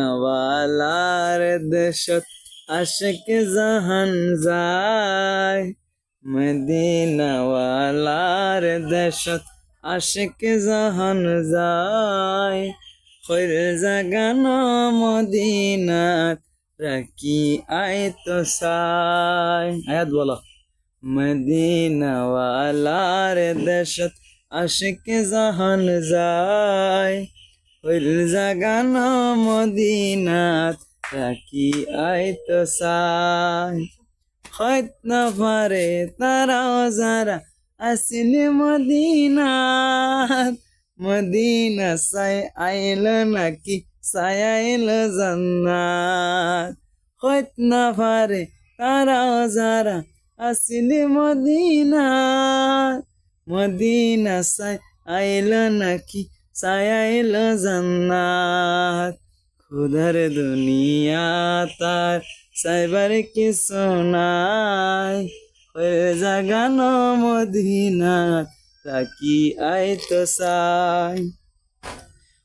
মদিনাওয়ালার দেশত আশিক জাহান যায়, মদিনাওয়ালার দেশত আশিক জাহান যায়। খৈর জাগানো মদিনাত রাখি আইতো সাই। আয়াত বলো। মদিনাওয়ালার দেশত আশিক জাহান যায়, খৈর জাগানো মদিনাত রাখি আইতো সাই। হয়ত না পারে তারাও যারা আসিল মদিনাত, মদিনা সাই আইল নাকি সাই আইল জান্নাত। হয়ত না পারে তারাও যারা আসিল মদিনাত, মদিনা সাই আইল নাকি সাই আইল জান্নাত। খুদার দুনিয়া তার সাইবার কিছু নাই, হয়ে জাগানো মদিনাত রাখি আইতো সাই।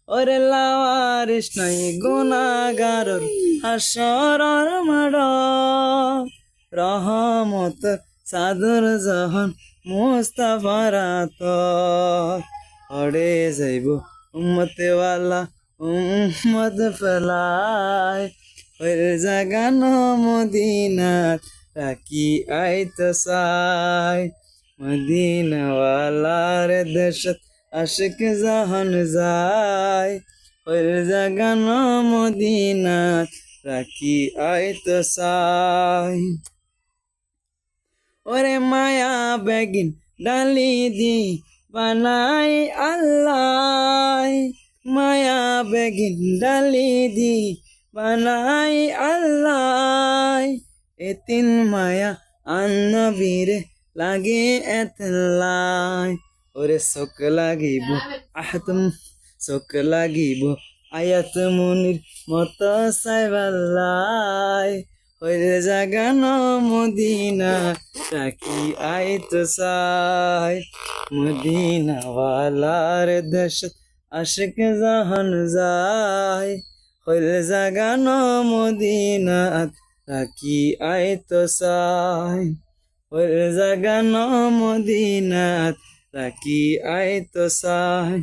ওরে লাওয়ারিস নাই গুনাহগারর হাসরর মাড, রহমত সাদর জাহান মুস্তাফার আতর। হড়ে যাইব উম্মতেওয়ালা উম্মত ফেলায়, ওই জাগানো মদিনাত রাখি আইতো সাই। মদিনাওয়ালার দেশত আশিক জাহান যায়, ওই জাগানো মদিনাত রাখি আইতো সাই। ওরে মায়া বেগিন ডালি দি বানাই আল্লাহ, মায়া বেগিন ডালি দি বানাই আল্লাহ। এতিন মায়া আন্নবীরে লাগে এতলাই। ওরে শোক লাগিব আহতম শোক লাগিব আয়াত মুনির মত সাইবাল্লাই, ওই জাগানো মদিনা রাখি আইতো সাই। মদিনাওয়ালার দেশত আশিক জাহান যায়, ওই জাগানো মদিনাত রাখি আইতো সাই। ওই জাগানো মদিনাত রাখি আইতো সাই।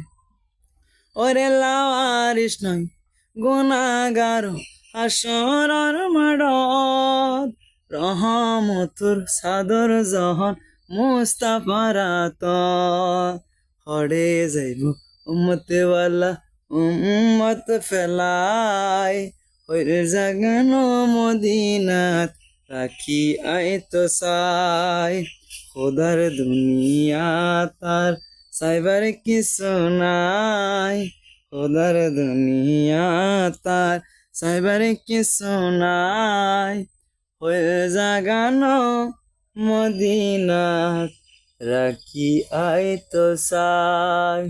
ওরে লাওয়ারিস নয় গুনাহগার হাসরর মাডত, রহমতুর সাদর জাহান মুস্তাফার আতর। হড়ে যাইব উম্মতেওয়ালা উম্মত ফেলাই, ওই জাগানো মদিনাত রাখি আইতো সাই। খোদার দুনিয়া তার সাইবার কিছু নাই, খোদার দুনিয়া তার সাইবার কিছু নাই, ওই জাগানো মদিনাত রাখি আইতো সাই।